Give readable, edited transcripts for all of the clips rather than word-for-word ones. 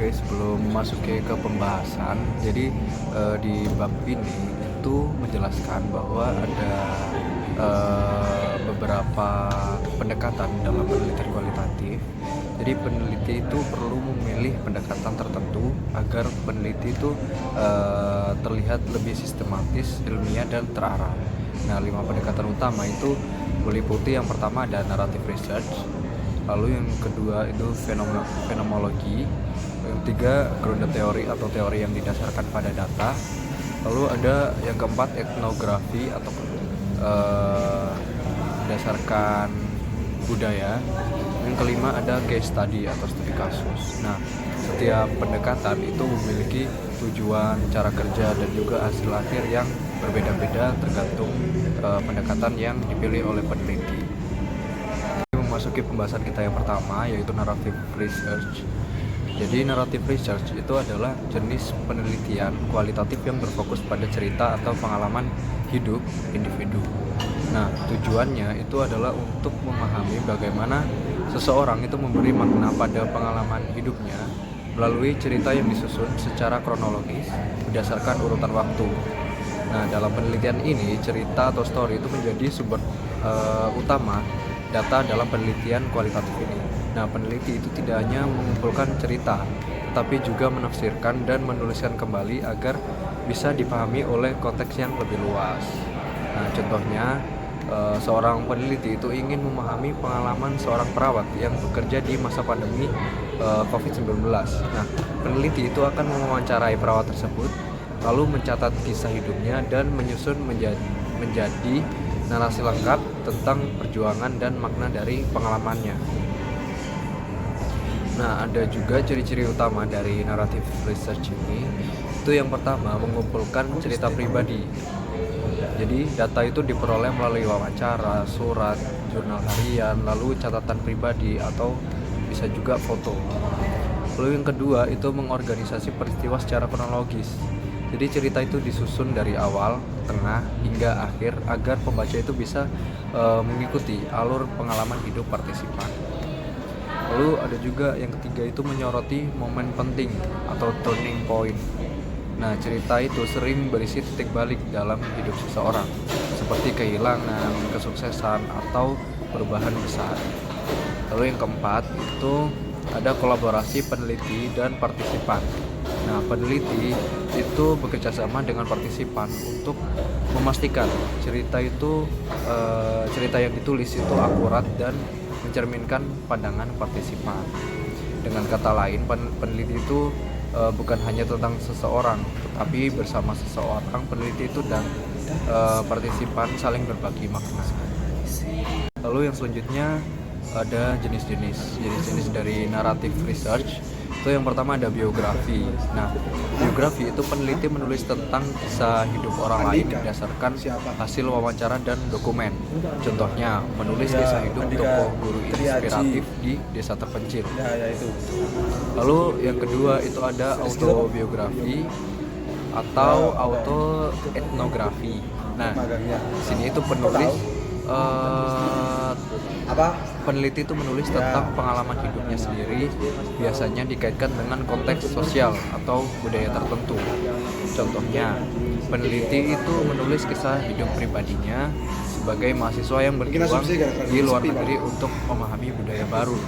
Oke, sebelum masuk ke pembahasan, jadi di bab ini itu menjelaskan bahwa ada beberapa pendekatan dalam penelitian kualitatif. Jadi peneliti itu perlu memilih pendekatan tertentu agar peneliti itu terlihat lebih sistematis, ilmiah dan terarah. Nah, 5 pendekatan utama itu meliputi yang pertama ada narrative research, lalu yang kedua itu fenomenologi, yang ketiga grounded teori atau teori yang didasarkan pada data, lalu ada yang keempat etnografi atau berdasarkan budaya, yang kelima ada case study atau studi kasus. Nah, setiap pendekatan itu memiliki tujuan, cara kerja, dan juga hasil akhir yang berbeda-beda tergantung pendekatan yang dipilih oleh peneliti. Memasuki pembahasan kita yang pertama, yaitu narrative research. Jadi narrative research itu adalah jenis penelitian kualitatif yang berfokus pada cerita atau pengalaman hidup individu. Nah, tujuannya itu adalah untuk memahami bagaimana seseorang itu memberi makna pada pengalaman hidupnya melalui cerita yang disusun secara kronologis berdasarkan urutan waktu. Nah, dalam penelitian ini, cerita atau story itu menjadi sumber utama data dalam penelitian kualitatif ini. Nah, peneliti itu tidak hanya mengumpulkan cerita, tetapi juga menafsirkan dan menuliskan kembali agar bisa dipahami oleh konteks yang lebih luas. Nah, contohnya, seorang peneliti itu ingin memahami pengalaman seorang perawat yang bekerja di masa pandemi COVID-19. Nah, peneliti itu akan mewawancarai perawat tersebut, lalu mencatat kisah hidupnya dan menyusun menjadi narasi lengkap tentang perjuangan dan makna dari pengalamannya. Nah, ada juga ciri-ciri utama dari narrative research ini. Itu yang pertama, mengumpulkan cerita pribadi. Jadi, data itu diperoleh melalui wawancara, surat, jurnal harian, lalu catatan pribadi atau bisa juga foto. Lalu yang kedua, itu mengorganisasi peristiwa secara kronologis. Jadi cerita itu disusun dari awal, tengah, hingga akhir agar pembaca itu bisa mengikuti alur pengalaman hidup partisipan. Lalu ada juga yang ketiga, itu menyoroti momen penting atau turning point. Nah, cerita itu sering berisi titik balik dalam hidup seseorang, seperti kehilangan, kesuksesan, atau perubahan besar. Lalu yang keempat, itu ada kolaborasi peneliti dan partisipan. Nah, peneliti itu bekerjasama dengan partisipan untuk memastikan cerita yang ditulis itu akurat dan mencerminkan pandangan partisipan. Dengan kata lain, peneliti itu bukan hanya tentang seseorang, tetapi bersama seseorang, peneliti itu dan partisipan saling berbagi makna. Lalu yang selanjutnya ada jenis-jenis dari narrative research. Itu yang pertama ada biografi. Nah, biografi itu peneliti menulis tentang kisah hidup orang lain berdasarkan hasil wawancara dan dokumen. Contohnya, menulis kisah hidup tokoh guru inspiratif di desa terpencil. Lalu yang kedua itu ada autobiografi atau autoetnografi. Nah, di sini itu peneliti itu menulis tentang pengalaman hidupnya sendiri, biasanya dikaitkan dengan konteks sosial atau budaya tertentu. Contohnya, peneliti itu menulis kisah hidup pribadinya sebagai mahasiswa yang berjuang di luar negeri untuk memahami budaya baru.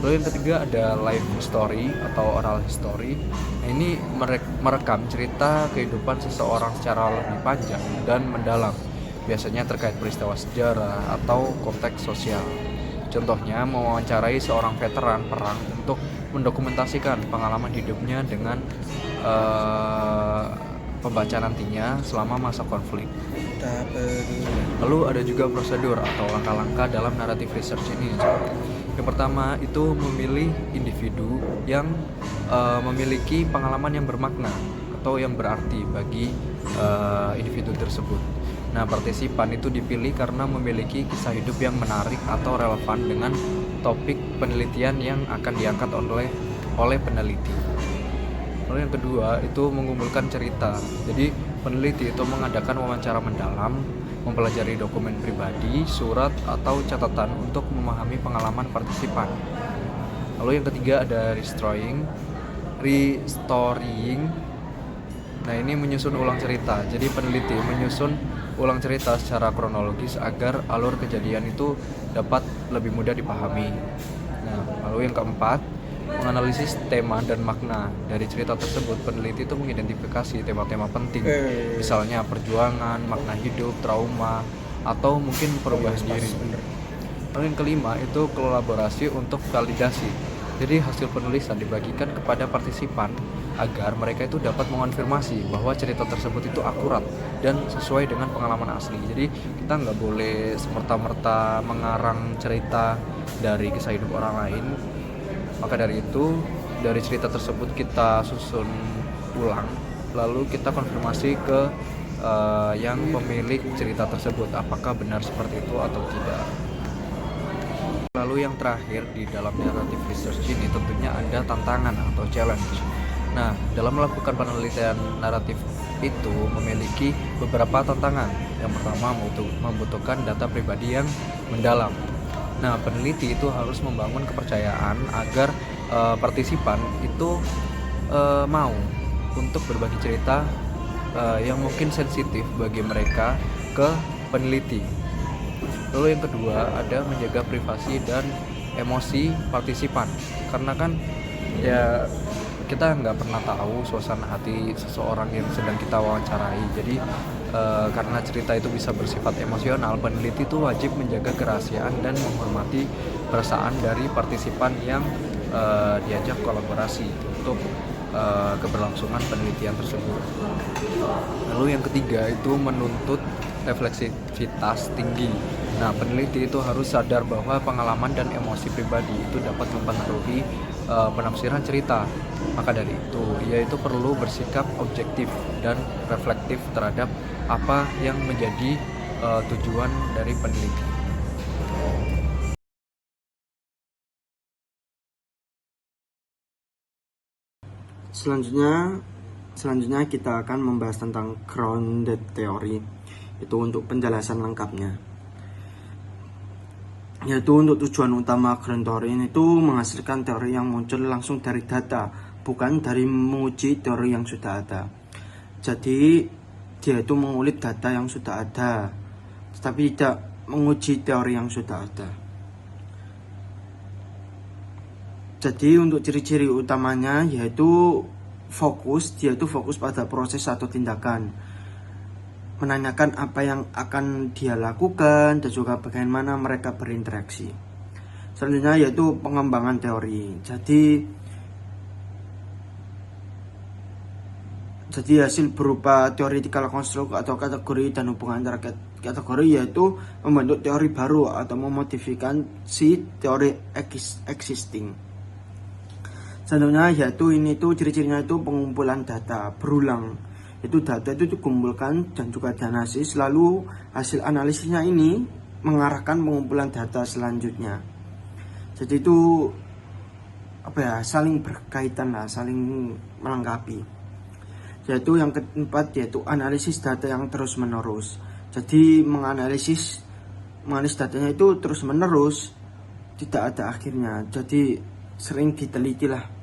Lalu yang ketiga ada life history atau oral history. Nah, ini merekam cerita kehidupan seseorang secara lebih panjang dan mendalam, biasanya terkait peristiwa sejarah atau konteks sosial. Contohnya, mewawancarai seorang veteran perang untuk mendokumentasikan pengalaman hidupnya dengan pembaca nantinya selama masa konflik. Lalu ada juga prosedur atau langkah-langkah dalam narrative research ini. Yang pertama itu memilih individu yang memiliki pengalaman yang bermakna atau yang berarti bagi individu tersebut. Nah, partisipan itu dipilih karena memiliki kisah hidup yang menarik atau relevan dengan topik penelitian yang akan diangkat oleh peneliti. Lalu yang kedua itu mengumpulkan cerita. Jadi peneliti itu mengadakan wawancara mendalam, mempelajari dokumen pribadi, surat atau catatan untuk memahami pengalaman partisipan. Lalu yang ketiga ada restoring. restoring. Nah, ini menyusun ulang cerita. Jadi peneliti menyusun ulang cerita secara kronologis agar alur kejadian itu dapat lebih mudah dipahami. Nah, lalu yang keempat, menganalisis tema dan makna dari cerita tersebut. Peneliti itu mengidentifikasi tema-tema penting, misalnya perjuangan, makna hidup, trauma, atau mungkin perubahan diri. Lalu yang kelima itu kolaborasi untuk validasi. Jadi hasil penulisan dibagikan kepada partisipan agar mereka itu dapat mengonfirmasi bahwa cerita tersebut itu akurat dan sesuai dengan pengalaman asli. Jadi kita nggak boleh semerta-merta mengarang cerita dari kisah hidup orang lain. Maka dari itu, dari cerita tersebut kita susun ulang, lalu kita konfirmasi ke yang pemilik cerita tersebut apakah benar seperti itu atau tidak. Lalu yang terakhir di dalam narrative research ini tentunya ada tantangan atau challenge. Nah, dalam melakukan penelitian naratif itu memiliki beberapa tantangan. Yang pertama membutuhkan data pribadi yang mendalam. Nah, peneliti itu harus membangun kepercayaan agar partisipan itu mau untuk berbagi cerita yang mungkin sensitif bagi mereka ke peneliti. Lalu yang kedua ada menjaga privasi dan emosi partisipan, karena kan ya kita nggak pernah tahu suasana hati seseorang yang sedang kita wawancarai. Jadi karena cerita itu bisa bersifat emosional, peneliti itu wajib menjaga kerahasiaan dan menghormati perasaan dari partisipan yang diajak kolaborasi untuk keberlangsungan penelitian tersebut. Lalu yang ketiga itu menuntut refleksivitas tinggi. Nah, peneliti itu harus sadar bahwa pengalaman dan emosi pribadi itu dapat mempengaruhi penafsiran cerita. Maka dari itu, ia itu perlu bersikap objektif dan reflektif terhadap apa yang menjadi tujuan dari peneliti. Selanjutnya kita akan membahas tentang grounded theory, itu untuk penjelasan lengkapnya. Yaitu untuk tujuan utama grounded theory itu menghasilkan teori yang muncul langsung dari data, bukan dari menguji teori yang sudah ada. Jadi dia itu mengulik data yang sudah ada, tetapi tidak menguji teori yang sudah ada. Jadi untuk ciri-ciri utamanya yaitu dia itu fokus pada proses atau tindakan, menanyakan apa yang akan dia lakukan dan juga bagaimana mereka berinteraksi. Selanjutnya yaitu pengembangan teori. Jadi hasil berupa theoretical construct atau kategori dan hubungan antara kategori, yaitu membentuk teori baru atau memodifikasi teori existing. Selanjutnya yaitu ciri-cirinya itu pengumpulan data berulang. Itu data itu dikumpulkan dan juga dianalisis, lalu hasil analisisnya ini mengarahkan pengumpulan data selanjutnya. Jadi itu saling berkaitan lah, saling melengkapi. Yaitu yang keempat yaitu analisis data yang terus menerus. Jadi menganalisis datanya itu terus menerus, tidak ada akhirnya, jadi sering diteliti lah.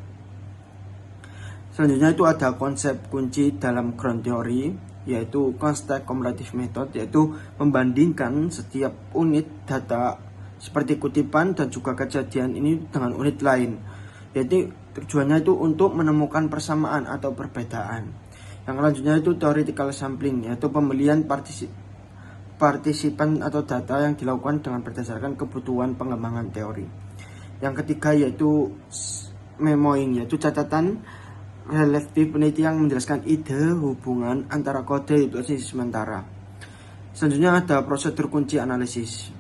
Selanjutnya itu ada konsep kunci dalam ground theory, yaitu context comparative method, yaitu membandingkan setiap unit data seperti kutipan dan juga kejadian ini dengan unit lain. Jadi tujuannya itu untuk menemukan persamaan atau perbedaan. Yang selanjutnya itu theoretical sampling, yaitu pembelian partisipan atau data yang dilakukan dengan berdasarkan kebutuhan pengembangan teori. Yang ketiga yaitu memoing, yaitu catatan relatif penelitian yang menjelaskan ide hubungan antara kode hipnosis sementara. Selanjutnya ada prosedur kunci analisis.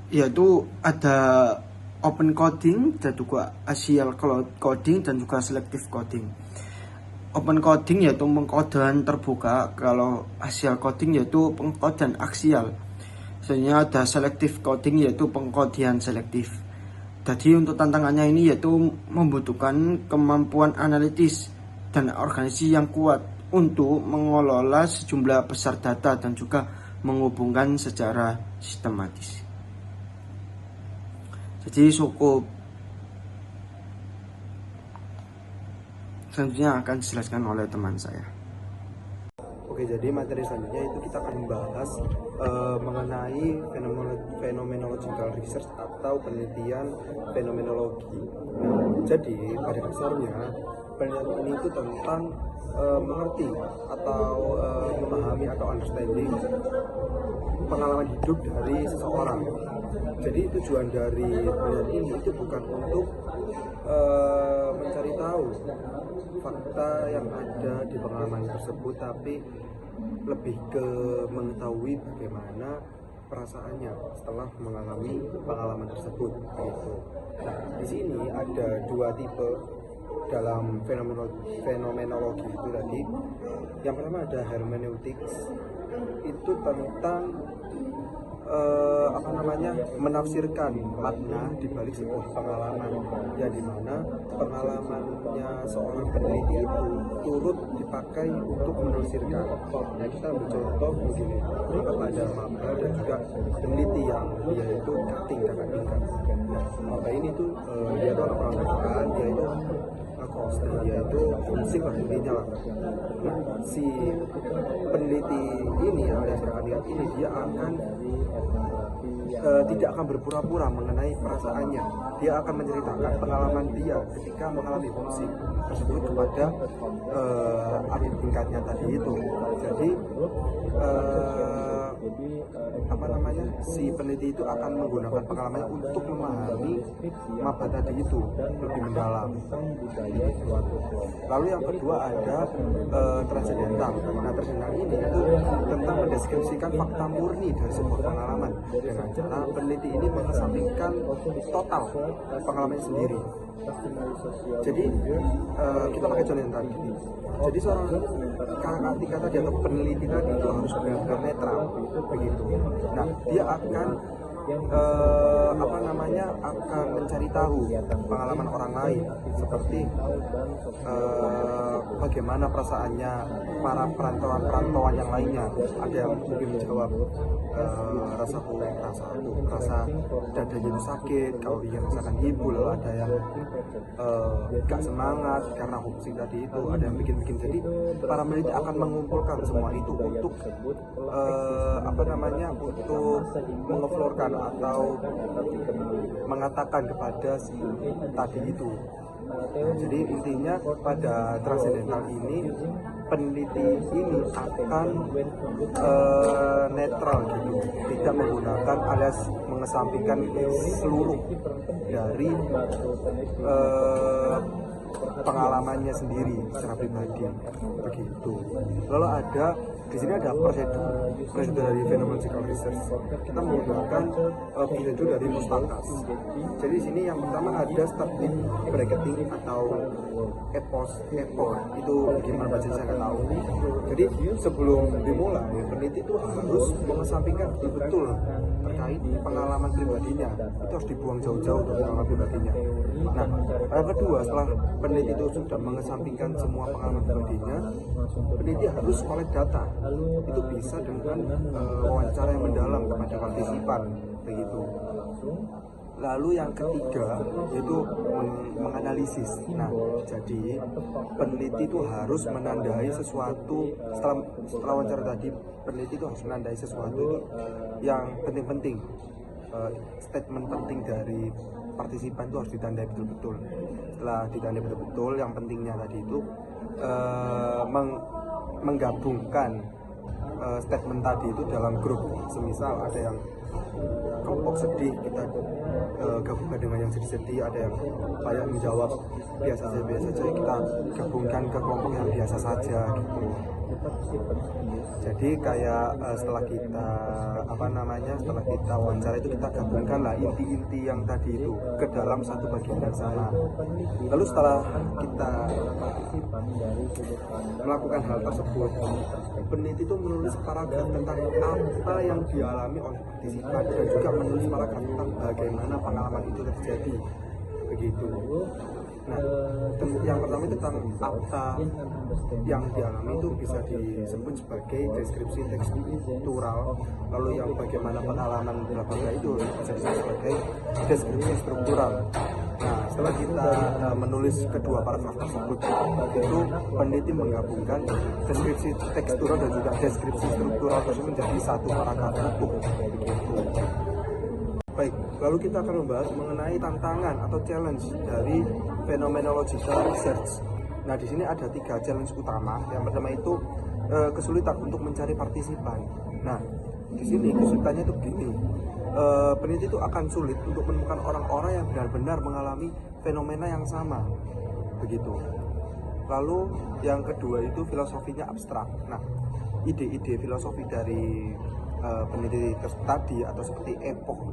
Yaitu ada open coding dan juga axial coding dan juga selective coding. Open coding yaitu pengkodean terbuka, kalau axial coding yaitu pengkodean aksial. Selanjutnya ada selective coding yaitu pengkodean selektif. Jadi untuk tantangannya ini yaitu membutuhkan kemampuan analitis dan organisasi yang kuat untuk mengelola sejumlah besar data dan juga menghubungkan secara sistematis. Jadi cukup. Selanjutnya akan dijelaskan oleh teman saya. Oke, jadi materi selanjutnya itu kita akan membahas mengenai phenomenological research atau penelitian fenomenologi. Jadi pada dasarnya penelitian ini itu tentang mengerti atau memahami atau understanding pengalaman hidup dari seseorang. Jadi tujuan dari penelitian ini itu bukan untuk mencari tahu fakta yang ada di pengalaman tersebut, tapi lebih ke mengetahui bagaimana perasaannya setelah mengalami pengalaman tersebut gitu. Nah, di sini ada dua tipe dalam fenomenologi itu tadi. Yang pertama ada hermeneutics, itu tentang menafsirkan makna di balik sebuah pengalaman, ya dimana pengalamannya seorang peneliti itu turut dipakai untuk menafsirkan. Nah, kita ambil contoh begini, pada maba dan juga peneliti yang dia itu cutting kakak tingkat. Nah, maba ini tuh dia tuh orang depan, dia itu dia itu musik lah intinya lah. Nah, si peneliti ini alias kakak tingkat ini dia akan tidak akan berpura-pura mengenai perasaannya. Dia akan menceritakan pengalaman dia ketika mengalami musik tersebut kepada adik tingkatnya tadi itu. Jadi si peneliti itu akan menggunakan pengalamannya untuk memahami maba tadi itu lebih mendalam. Lalu yang kedua ada transendental. Nah, transendental ini itu tentang mendeskripsikan fakta murni dari sebuah pengalaman dengan cara peneliti ini mengesampingkan total pengalaman sendiri. Jadi kita pakai contoh yang tadi. Jadi seorang kakak tingkat tadi atau peneliti tadi itu harus benar-benar netral begitu. Nah, dia akan akan mencari tahu pengalaman orang lain, seperti bagaimana perasaannya para perantauan yang lainnya. Ada yang mungkin menjawab rasa dadanya itu sakit kalau dia misalkan hibur, ada yang gak semangat karena hoaxing tadi itu, ada yang bikin-bikin. Jadi para peneliti akan mengumpulkan semua itu untuk untuk mengeflorkan atau mengatakan kepada si tadi itu. Jadi intinya pada transendental ini peneliti ini akan netral gitu, tidak menggunakan alias mengesampingkan seluruh dari pengalamannya sendiri secara pribadi begitu. Lalu ada di sini ada prosedur dari phenomenological research. Kita menggunakan prosedur dari Mustakas. Jadi di sini yang pertama ada static bracketing atau epos itu gimana baca saya nggak tahu. Jadi sebelum dimulai peneliti itu harus mengesampingkan betul terkait pengalaman pribadinya, itu harus dibuang jauh-jauh dari pengalaman pribadinya. Nah, yang kedua, setelah peneliti itu sudah mengesampingkan semua pengalaman pribadinya, peneliti harus collect data. Itu bisa dengan wawancara yang mendalam kepada partisipan begitu. Lalu yang ketiga yaitu menganalisis. Nah, jadi peneliti itu harus menandai sesuatu setelah wawancara tadi. Peneliti itu harus menandai sesuatu itu yang penting-penting. Statement penting dari partisipan itu harus ditandai betul-betul. Setelah ditandai betul-betul, yang pentingnya tadi itu menggabungkan statement tadi itu dalam grup. Semisal ada yang kelompok sedih, kita gabungkan dengan yang sedih-sedih. Ada yang kayak menjawab biasa saja, kita gabungkan ke kelompok yang biasa saja gitu. Jadi kayak setelah kita wawancara itu kita gabungkan lah inti-inti yang tadi itu ke dalam satu bagian yang sama. Lalu setelah kita melakukan hal tersebut, peneliti itu menulis paragraf tentang apa yang dialami oleh partisipan dan juga menulis paragraf tentang bagaimana pengalaman itu terjadi begitu. Nah, yang pertama itu tentang apa yang dialami itu bisa disebut sebagai deskripsi tekstural, lalu yang bagaimana pengalaman bla bla itu bisa disebut sebagai deskripsi struktural. Nah, setelah kita menulis kedua paragraf tersebut, itu peneliti menggabungkan deskripsi tekstural dan juga deskripsi struktural tersebut menjadi satu paragraf utuh. Begitu. Baik, lalu kita akan membahas mengenai tantangan atau challenge dari phenomenological research. Nah, di sini ada 3 challenge utama. Yang pertama itu kesulitan untuk mencari partisipan. Nah, di sini kesulitannya itu begini. Peneliti itu akan sulit untuk menemukan orang-orang yang benar-benar mengalami fenomena yang sama. Begitu. Lalu yang kedua itu filosofinya abstrak. Nah, ide-ide filosofi dari peneliti tadi atau seperti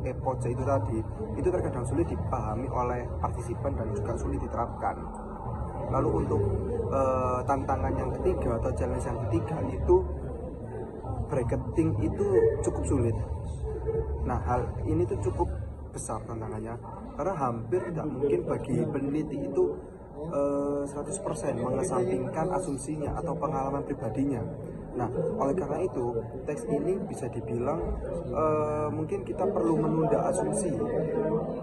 epoche itu tadi itu terkadang sulit dipahami oleh partisipan dan juga sulit diterapkan. Lalu untuk tantangan yang ketiga atau challenge yang ketiga itu bracketing itu cukup sulit. Nah, hal ini tuh cukup besar tantangannya karena hampir tidak mungkin bagi peneliti itu 100% mengesampingkan asumsinya atau pengalaman pribadinya. Nah, oleh karena itu, teks ini bisa dibilang mungkin kita perlu menunda asumsi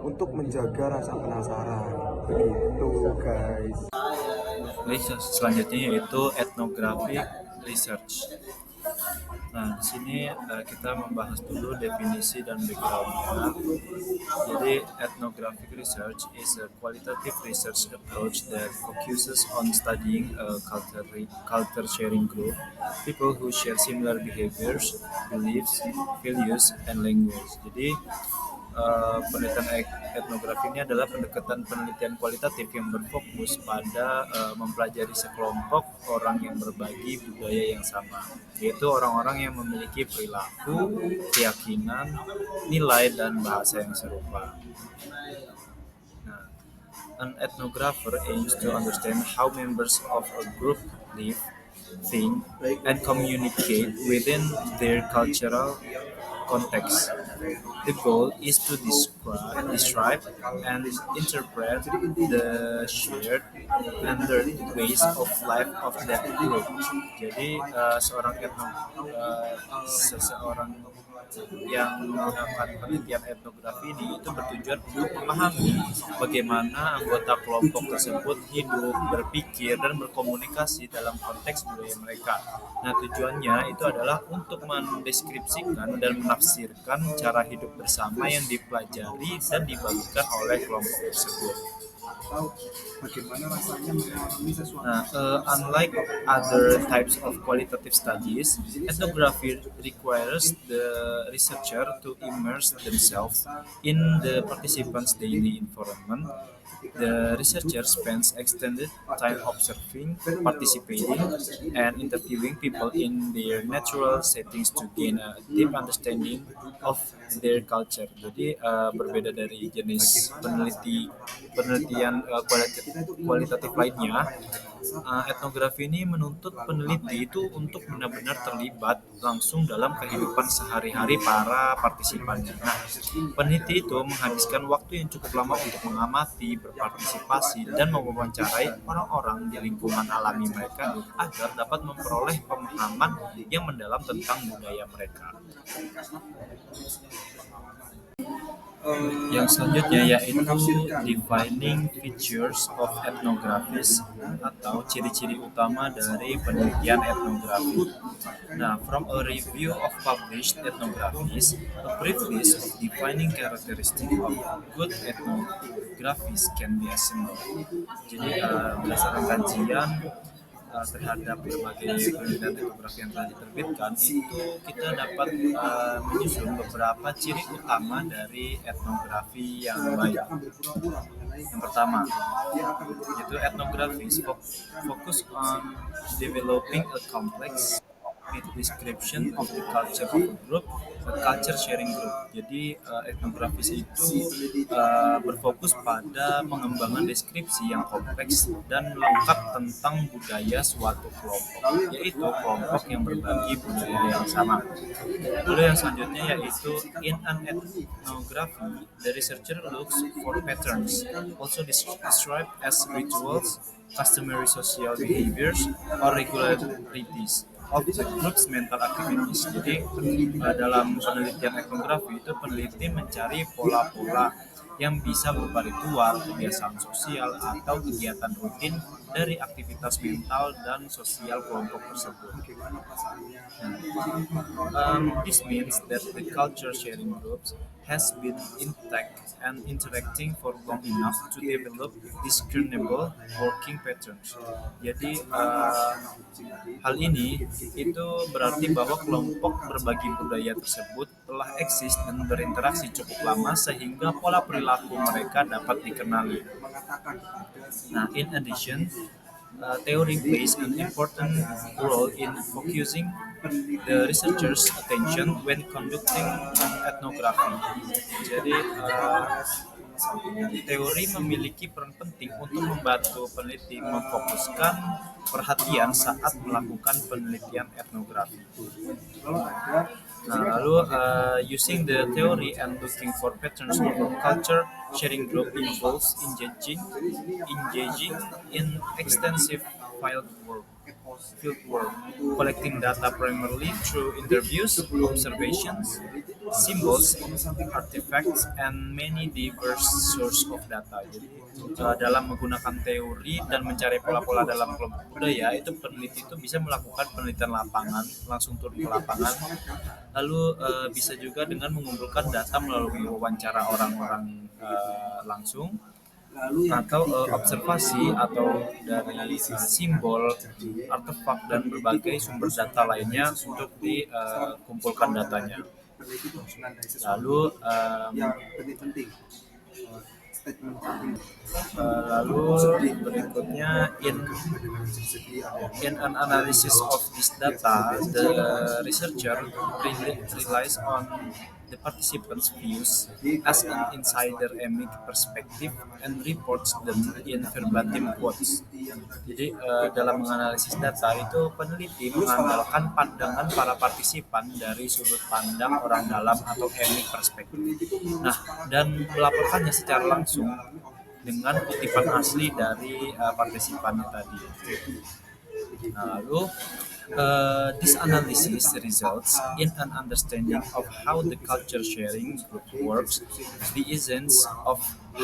untuk menjaga rasa penasaran. Begitu, guys. Research selanjutnya yaitu ethnographic research. Nah, di sini kita membahas dulu definisi dan background-nya. Jadi, ethnographic research is a qualitative research approach that focuses on studying a culture sharing group, people who share similar behaviors, beliefs, values, and language. Jadi, penelitian etnografi ini adalah pendekatan penelitian kualitatif yang berfokus pada mempelajari sekelompok orang yang berbagi budaya yang sama, yaitu orang-orang yang memiliki perilaku, keyakinan, nilai, dan bahasa yang serupa. Nah, an ethnographer aims to understand how members of a group live, think, and communicate within their cultural context. The goal is to describe and interpret the shared and learned ways of life of that group. Jadi seseorang yang melakukan penelitian etnografi ini itu bertujuan untuk memahami bagaimana anggota kelompok tersebut hidup, berpikir, dan berkomunikasi dalam konteks budaya mereka. Nah, tujuannya itu adalah untuk mendeskripsikan dan menafsirkan cara hidup bersama yang dipelajari dan dibagikan oleh kelompok tersebut. Nah, unlike other types of qualitative studies, ethnography requires the researcher to immerse themselves in the participants' daily environment. The researcher spends extended time observing, participating, and interviewing people in their natural settings to gain a deep understanding of their culture. Jadi berbeda dari jenis penelitian kualitatif lainnya, etnografi ini menuntut peneliti itu untuk benar-benar terlibat langsung dalam kehidupan sehari-hari para partisipannya. Nah, peneliti itu menghabiskan waktu yang cukup lama untuk mengamati, berpartisipasi, dan mewawancarai orang-orang di lingkungan alami mereka agar dapat memperoleh pemahaman yang mendalam tentang budaya mereka. Yang selanjutnya yaitu defining features of ethnographies atau ciri-ciri utama dari penelitian etnografi. Nah, from a review of published ethnographies, a brief list of defining characteristics of good ethnographies can be assembled. Jadi berdasarkan kajian terhadap berbagai penelitian etnografi yang telah diterbitkan, itu kita dapat menyusun beberapa ciri utama dari etnografi yang baik. Yang pertama, yaitu ethnography fokus on developing a complex with description of the culture of a group, a culture sharing group. Jadi etnografis itu berfokus pada pengembangan deskripsi yang kompleks dan lengkap tentang budaya suatu kelompok, yaitu kelompok yang berbagi budaya yang sama. Lalu yang selanjutnya yaitu in an ethnography, the researcher looks for patterns, also described as rituals, customary social behaviors, or regularities of the group's mental activities. Jadi dalam penelitian etnografi itu peneliti mencari pola-pola yang bisa berupa ritual, kebiasaan sosial, atau kegiatan rutin dari aktivitas mental dan sosial kelompok tersebut. This means that the culture sharing groups has been intact and interacting for long enough to develop discernible working patterns. Jadi hal ini itu berarti bahwa kelompok berbagi budaya tersebut telah eksis dan berinteraksi cukup lama sehingga pola perilaku mereka dapat dikenali. Nah, in addition, theory plays an important role in focusing the researcher's attention when conducting an ethnography. Jadi teori memiliki peran penting untuk membantu peneliti memfokuskan perhatian saat melakukan penelitian etnografi. Nah, lalu using the theory and looking for patterns of culture sharing group involves engaging in extensive field work, collecting data primarily through interviews, observations, symbols, artifacts, and many diverse source of data. Jadi dalam menggunakan teori dan mencari pola-pola dalam kelompok budaya, itu peneliti itu bisa melakukan penelitian lapangan, langsung turun ke lapangan. Lalu bisa juga dengan mengumpulkan data melalui wawancara orang-orang langsung, atau observasi atau dari simbol, artefak dan berbagai sumber data lainnya untuk dikumpulkan datanya. Lalu berikutnya in an analysis of this data, the researcher relies on the participants' views as an insider emic perspective and reports them in verbatim quotes. Jadi dalam menganalisis data itu peneliti mengandalkan pandangan para partisipan dari sudut pandang orang dalam atau emic perspektif. Nah, dan melaporkannya secara langsung dengan kutipan asli dari partisipan tadi. Lalu this analysis results in an understanding of how the culture sharing group works, the essence of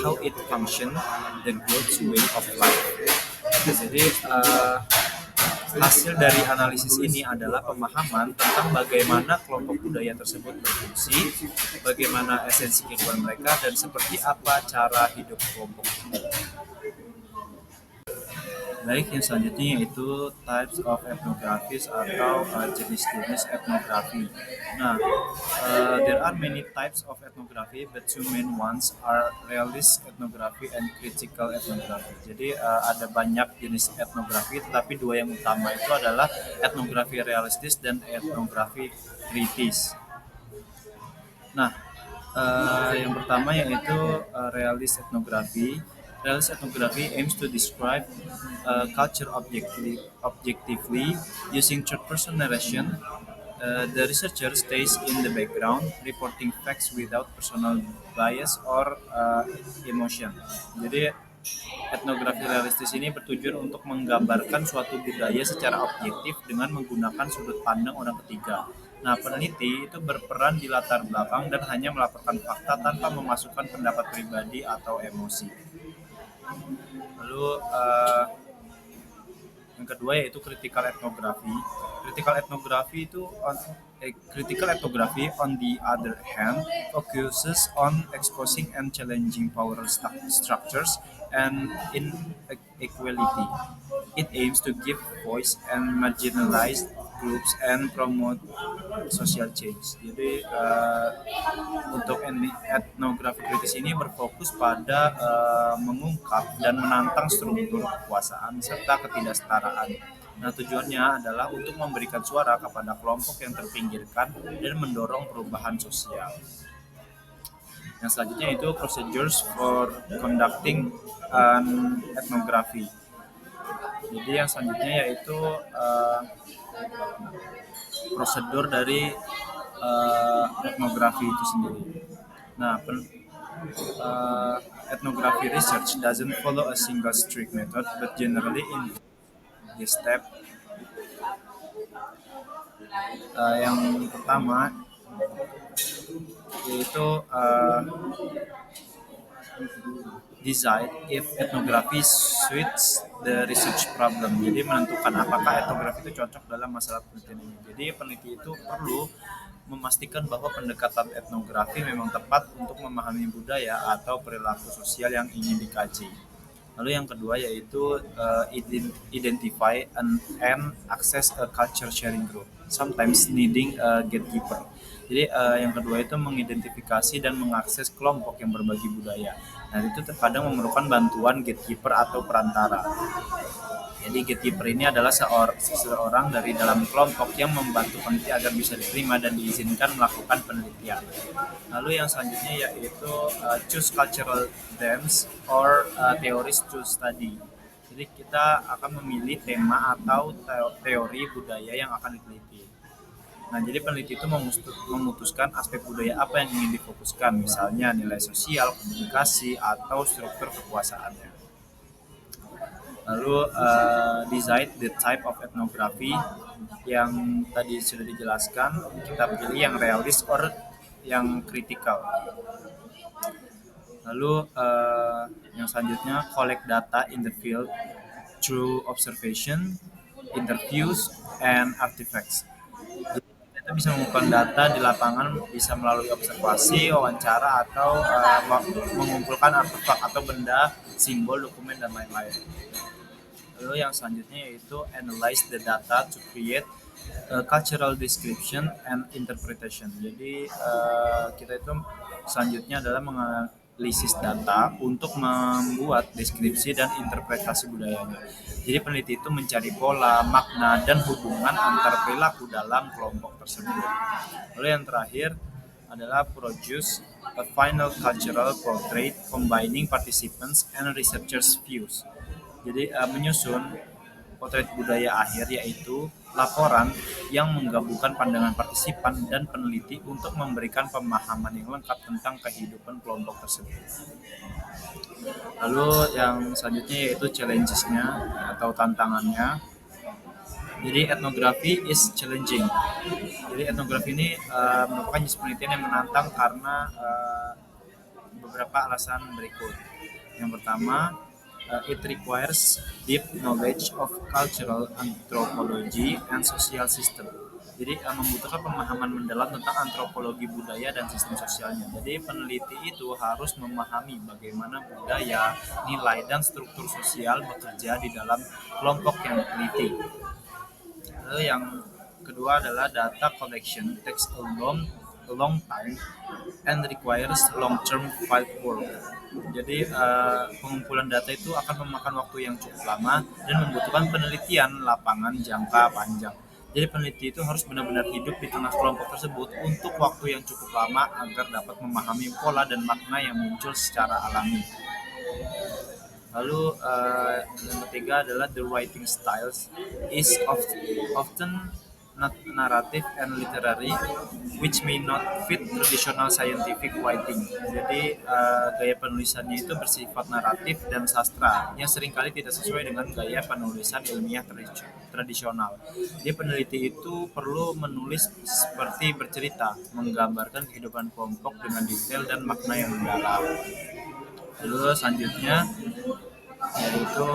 how it functions, the group's way of life. Jadi hasil dari analisis ini adalah pemahaman tentang bagaimana kelompok budaya tersebut berfungsi, bagaimana esensi kehidupan mereka, dan seperti apa cara hidup kelompok itu. Baik, yang selanjutnya yaitu types of ethnographies atau jenis-jenis etnografi. Nah, there are many types of ethnography, but two main ones are realist ethnography and critical ethnography. Jadi ada banyak jenis etnografi, tetapi dua yang utama itu adalah etnografi realistis dan etnografi kritis. Nah, yang pertama yaitu realist ethnography. Realist ethnography aims to describe culture objectively using third-person narration. The researcher stays in the background, reporting facts without personal bias or emotion. Jadi etnografi realistis ini bertujuan untuk menggambarkan suatu budaya secara objektif dengan menggunakan sudut pandang orang ketiga. Nah, peneliti itu berperan di latar belakang dan hanya melaporkan fakta tanpa memasukkan pendapat pribadi atau emosi. Lalu yang kedua yaitu critical ethnography. Critical ethnography on the other hand focuses on exposing and challenging power structures and inequality. It aims to give voice and marginalized groups and promote social change. Jadi untuk etnografi kritis ini berfokus pada mengungkap dan menantang struktur kekuasaan serta ketidaksetaraan. Nah, tujuannya adalah untuk memberikan suara kepada kelompok yang terpinggirkan dan mendorong perubahan sosial. Yang selanjutnya itu procedures for conducting an ethnography. Jadi yang selanjutnya yaitu prosedur dari etnografi itu sendiri. Nah, ethnography research doesn't follow a single strict method, but generally in this step. Yang pertama yaitu decide if ethnography suits the research problem. Jadi menentukan apakah etnografi itu cocok dalam masalah penelitian ini. Jadi peneliti itu perlu memastikan bahwa pendekatan etnografi memang tepat untuk memahami budaya atau perilaku sosial yang ingin dikaji. Lalu yang kedua yaitu identify and access a culture sharing group, sometimes needing a gatekeeper. Jadi yang kedua itu mengidentifikasi dan mengakses kelompok yang berbagi budaya. Nah itu terkadang memerlukan bantuan gatekeeper atau perantara. Jadi gatekeeper ini adalah seseorang dari dalam kelompok yang membantu peneliti agar bisa diterima dan diizinkan melakukan penelitian. Lalu yang selanjutnya yaitu choose cultural themes or theories to study. Jadi kita akan memilih tema atau teori budaya yang akan diteliti. Nah, jadi peneliti itu memutuskan aspek budaya apa yang ingin difokuskan, misalnya nilai sosial, komunikasi, atau struktur kekuasaannya. Lalu decide the type of ethnography yang tadi sudah dijelaskan, kita pilih yang realist or yang kritikal. Lalu yang selanjutnya collect data in the field through observation, interviews, and artifacts. Kita bisa mengumpulkan data di lapangan bisa melalui observasi, wawancara, atau mengumpulkan artefak atau benda, simbol, dokumen, dan lain-lain. Lalu yang selanjutnya yaitu analyze the data to create cultural description and interpretation. Jadi kita itu selanjutnya adalah menganalisis data untuk membuat deskripsi dan interpretasi budayanya. Jadi peneliti itu mencari pola, makna, dan hubungan antar perilaku dalam kelompok tersebut. Lalu yang terakhir adalah produce a final cultural portrait combining participants and researchers' views. Jadi menyusun potret budaya akhir yaitu laporan yang menggabungkan pandangan partisipan dan peneliti untuk memberikan pemahaman yang lengkap tentang kehidupan kelompok tersebut. Lalu yang selanjutnya yaitu challenges-nya atau tantangannya. Jadi etnografi is challenging. Jadi etnografi ini merupakan jenis penelitian yang menantang karena beberapa alasan berikut. Yang pertama, it requires deep knowledge of cultural anthropology and social system. Jadi membutuhkan pemahaman mendalam tentang antropologi budaya dan sistem sosialnya. Jadi peneliti itu harus memahami bagaimana budaya, nilai, dan struktur sosial bekerja di dalam kelompok yang diteliti. Lalu yang kedua adalah data collection takes a long time and requires long-term field work. Jadi pengumpulan data itu akan memakan waktu yang cukup lama dan membutuhkan penelitian lapangan jangka panjang. Jadi peneliti itu harus benar-benar hidup di tengah kelompok tersebut untuk waktu yang cukup lama agar dapat memahami pola dan makna yang muncul secara alami. Lalu yang ketiga adalah the writing styles is often not narrative and literary, which may not fit traditional scientific writing. Jadi gaya penulisannya itu bersifat naratif dan sastra yang seringkali tidak sesuai dengan gaya penulisan ilmiah tradisional. Jadi peneliti itu perlu menulis seperti bercerita, menggambarkan kehidupan kelompok dengan detail dan makna yang mendalam. Lalu selanjutnya yaitu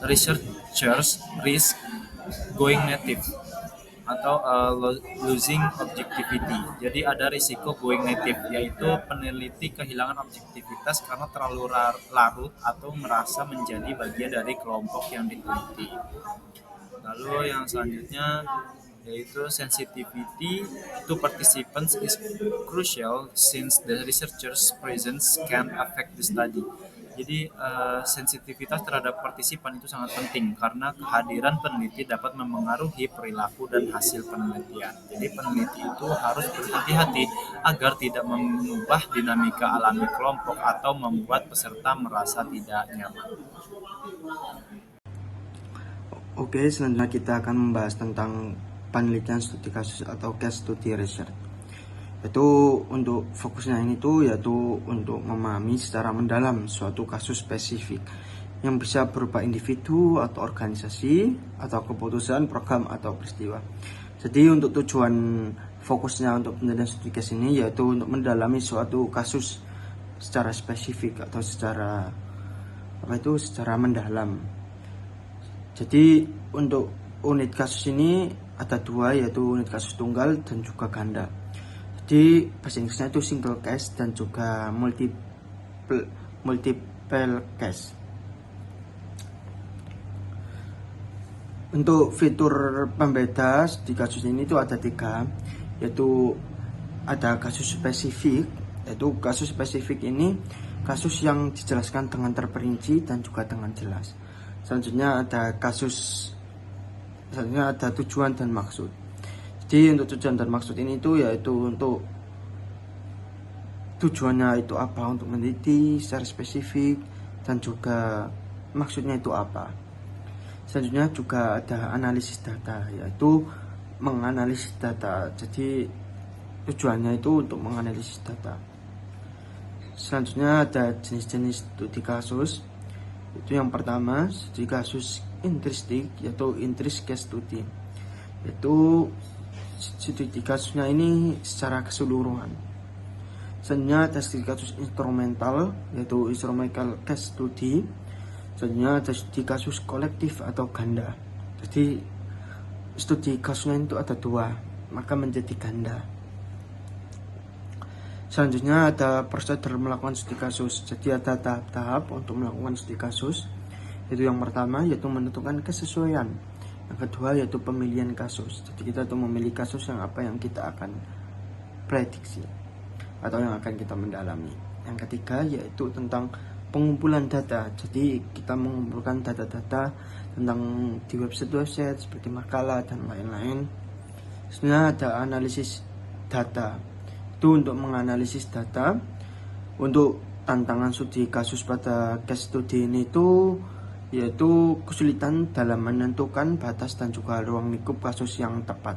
researchers risk going native atau losing objectivity. Jadi ada risiko going native, yaitu peneliti kehilangan objektivitas karena terlalu larut atau merasa menjadi bagian dari kelompok yang diteliti. Lalu yang selanjutnya yaitu sensitivity to participants is crucial since the researchers' presence can affect the study. Jadi sensitivitas terhadap partisipan itu sangat penting karena kehadiran peneliti dapat memengaruhi perilaku dan hasil penelitian. Jadi peneliti itu harus berhati-hati agar tidak mengubah dinamika alami kelompok atau membuat peserta merasa tidak nyaman. Oke, selanjutnya kita akan membahas tentang penelitian studi kasus atau case study research. Itu untuk fokusnya ini tuh yaitu untuk memahami secara mendalam suatu kasus spesifik yang bisa berupa individu atau organisasi atau keputusan, program atau peristiwa. Jadi untuk tujuan fokusnya untuk penelitian studi case ini yaitu untuk mendalami suatu kasus secara spesifik atau secara mendalam. Jadi untuk unit kasus ini ada dua, yaitu unit kasus tunggal dan juga ganda. Jadi bahasa Inggrisnya itu single case dan juga multiple case. Untuk fitur pembeda di kasus ini itu ada 3, yaitu ada kasus spesifik, yaitu kasus spesifik ini kasus yang dijelaskan dengan terperinci dan juga dengan jelas. Selanjutnya ada tujuan dan maksud. Jadi untuk tujuan dan maksud ini itu yaitu untuk tujuannya itu apa, untuk meneliti secara spesifik, dan juga maksudnya itu apa. Selanjutnya juga ada analisis data, yaitu menganalisis data. Jadi tujuannya itu untuk menganalisis data. Selanjutnya ada jenis-jenis studi kasus. Itu yang pertama, studi kasus intristik, yaitu interest case study. Yaitu studi kasusnya ini secara keseluruhan. Selanjutnya ada studi kasus instrumental, yaitu instrumental case study. Selanjutnya ada studi kasus kolektif atau ganda. Jadi studi kasusnya itu ada 2, maka menjadi ganda. Selanjutnya ada prosedur melakukan studi kasus. Jadi ada tahap-tahap untuk melakukan studi kasus. Itu yang pertama yaitu menentukan kesesuaian. Yang kedua yaitu pemilihan kasus. Jadi kita tuh memilih kasus yang apa yang kita akan prediksi atau yang akan kita mendalami. Yang ketiga yaitu tentang pengumpulan data. Jadi kita mengumpulkan data-data tentang di website seperti makalah dan lain-lain. Selanjutnya ada analisis data. Itu untuk menganalisis data. Untuk tantangan studi kasus pada case study ini itu yaitu kesulitan dalam menentukan batas dan juga ruang lingkup kasus yang tepat.